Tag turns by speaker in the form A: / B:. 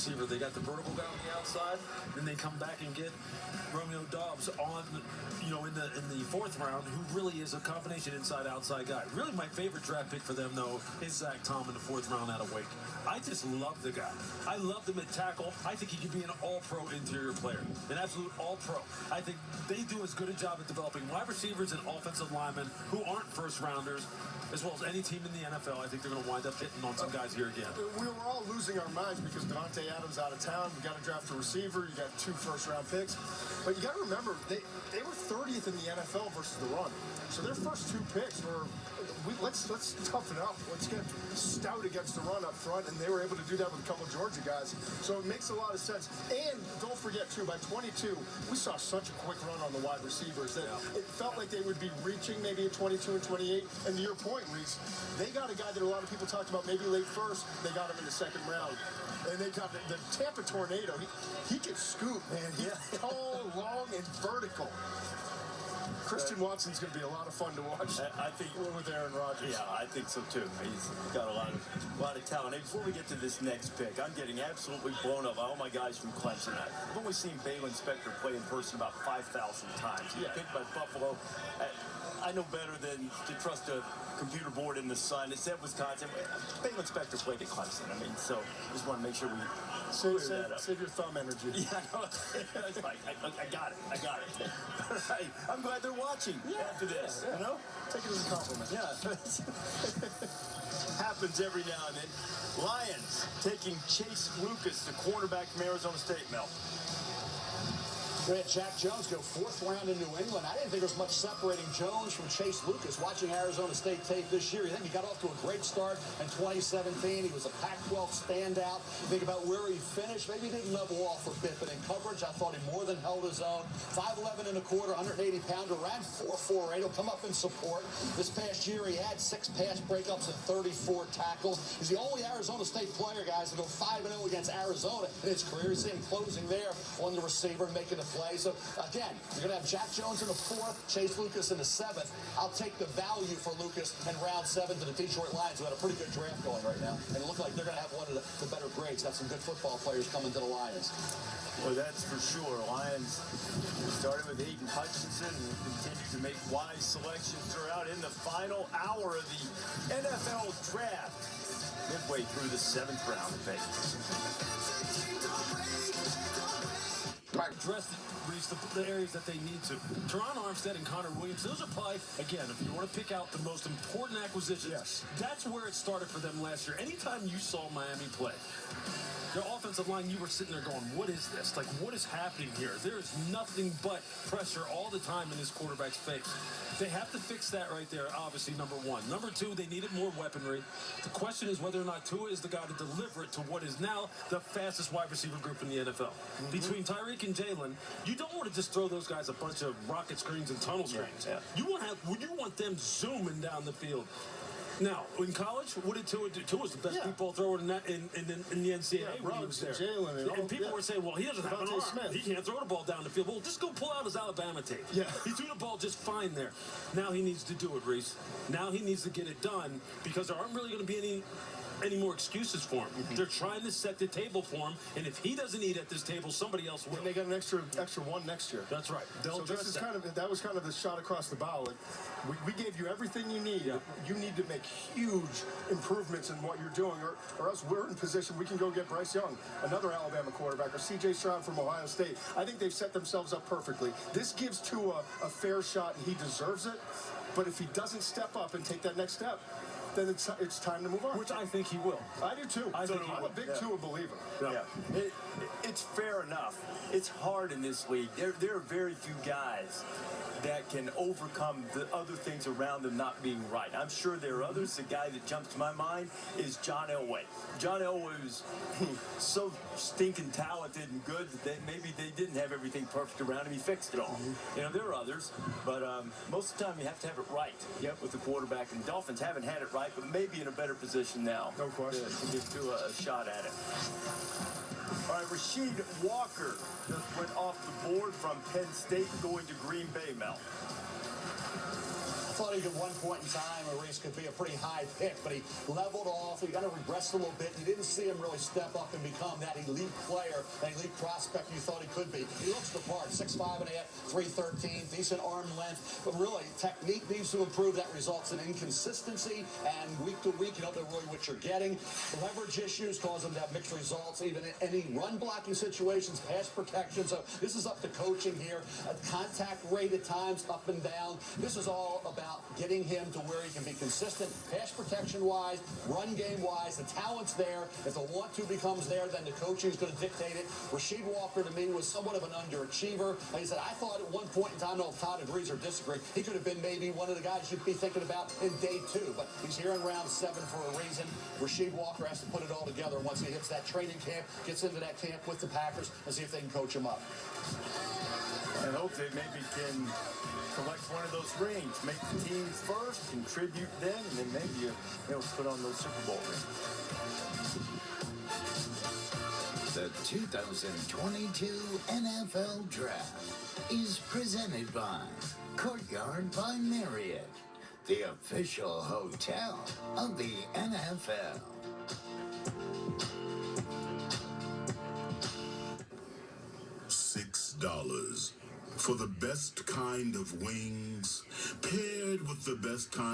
A: receiver. They got the vertical guy on the outside, then they come back and get Romeo Doubs on, in the fourth round, who really is a combination inside-outside guy. Really, my favorite draft pick for them, though, is Zach Tom in the fourth round out of Wake. I just love the guy. I love him at tackle. I think he could be an all-pro interior player, an absolute all-pro. I think they do as good a job at developing wide receivers and offensive linemen who aren't first-rounders, as well as any team in the NFL. I think they're going to wind up hitting on some guys here again.
B: We were all losing our minds because Devontae Adams out of town. You got to draft a receiver. You got 2 first-round picks. But you got to remember, they were 30th in the NFL versus the run. So their first 2 picks were, let's toughen up. Let's get stout against the run up front, and they were able to do that with a couple of Georgia guys. So it makes a lot of sense. And don't forget, too, by 22, we saw such a quick run on the wide receivers that it felt like they would be reaching maybe at 22 and 28. And to your point, Reese, they got a guy that a lot of people talked about maybe late first. They got him in the second round. And they got the Tampa Tornado. He can scoop, man. He's tall, long, and vertical. Christian Watson's going to be a lot of fun to watch.
C: I think
B: with Aaron Rodgers.
C: Yeah, I think so too. He's got a lot of talent. Hey, before we get to this next pick, I'm getting absolutely blown up by all my guys from Clemson. I've only seen Baylon Spector play in person about 5,000 times. He's picked by Buffalo. I know better than to trust a computer board in the sun. It's at Wisconsin. Baylon Spector played at Clemson. I mean, so just want to make sure we
B: save your thumb energy.
C: Yeah, no, it's like, I got it. I'm glad they're watching after this. You know,
B: take it as a compliment.
C: Yeah. Happens every now and then. Lions taking Chase Lucas, the cornerback from Arizona State, Mel.
D: We had Jack Jones go 4th round in New England. I didn't think there was much separating Jones from Chase Lucas. Watching Arizona State tape this year, you think he got off to a great start in 2017. He was a Pac-12 standout. Think about where he finished. Maybe he didn't level off a bit, but in coverage, I thought he more than held his own. 5'11 and a quarter, 180-pounder, ran 4.48. He'll come up in support. This past year, he had 6 pass breakups and 34 tackles. He's the only Arizona State player, guys, to go 5-0 against Arizona in his career. You see him closing there on the receiver, making the play. So, again, you're going to have Jack Jones in the 4th, Chase Lucas in the 7th. I'll take the value for Lucas in round 7 to the Detroit Lions, who had a pretty good draft going right now. And it looked like they're going to have one of the better grades. Got some good football players coming to the Lions.
C: Well, that's for sure. Lions started with Aiden Hutchinson and continue to make wise selections throughout in the final hour of the NFL draft. Midway through the 7th round of pick.
A: Address the areas that they need to. Teron Armstead and Connor Williams, those are probably, again, if you want to pick out the most important acquisitions, that's where it started for them last year. Anytime you saw Miami play, their offensive line, you were sitting there going, what is this? Like, what is happening here? There is nothing but pressure all the time in this quarterback's face. They have to fix that right there, obviously, number 1. Number 2, they needed more weaponry. The question is whether or not Tua is the guy to deliver it to what is now the fastest wide receiver group in the NFL. Between Tyreek and Jalen, you don't want to just throw those guys a bunch of rocket screens and tunnel screens. You want them zooming down the field. Now, in college, what did Tua do? Tua was the best deep ball thrower in the NCAA when he was there. And people were saying, well, he doesn't have an arm. He can't throw the ball down the field. Well, just go pull out his Alabama tape. He threw the ball just fine there. Now he needs to do it, Reese. Now he needs to get it done because there aren't really going to be any more excuses for him. They're trying to set the table for him, and if he doesn't eat at this table, somebody else will.
B: And they got an extra 1 next year.
A: That's right.
B: So this is that was kind of the shot across the bow. Like, we gave you everything you need. You need to make huge improvements in what you're doing, or else we're in position. We can go get Bryce Young, another Alabama quarterback, or C.J. Stroud from Ohio State. I think they've set themselves up perfectly. This gives Tua a fair shot, and he deserves it. But if he doesn't step up and take that next step, then it's time to move on.
A: Which I think he will.
B: I do too. I'm a big Tua believer.
C: It's fair enough. It's hard in this league. There are very few guys that can overcome the other things around them not being right. I'm sure there are others. The guy that jumps to my mind is John Elway. John Elway was so stinking talented and good that maybe they didn't have everything perfect around him. He fixed it all. You know, there are others, but most of the time you have to have it right with the quarterback. And Dolphins haven't had it right, but maybe in a better position now.
B: No question.
C: To get to a shot at it. All right, Rasheed Walker just went off the board from Penn State going to Green Bay, Mel.
D: thought he, at one point in time, Reese could be a pretty high pick, but he leveled off. He kind of regressed a little bit. You didn't see him really step up and become that elite player, that elite prospect you thought he could be. He looks the part, 6'5 and a half, 313, decent arm length, but really technique needs to improve. That results in inconsistency, and week to week, you don't know really what you're getting. Leverage issues cause him to have mixed results, even in any run blocking situations, pass protection. So this is up to coaching here. Contact rate at times up and down. This is all about getting him to where he can be consistent, pass protection wise, run game wise. The talent's there. If the want to becomes there, then the coaching is going to dictate it. Rasheed Walker, to me, was somewhat of an underachiever. Like I said, I thought at one point in time, I don't know if Todd agrees or disagrees, he could have been maybe one of the guys you'd be thinking about in day 2, but he's here in round 7 for a reason. Rasheed Walker has to put it all together once he hits that training camp, gets into that camp with the Packers, and see if they can coach him up.
C: And hope they maybe can collect one of those rings, make the teams first, contribute then, and then maybe they'll put on those Super Bowl rings.
E: The 2022 NFL Draft is presented by Courtyard by Marriott, the official hotel of the NFL.
F: $6 for the best kind of wings, paired with the best kind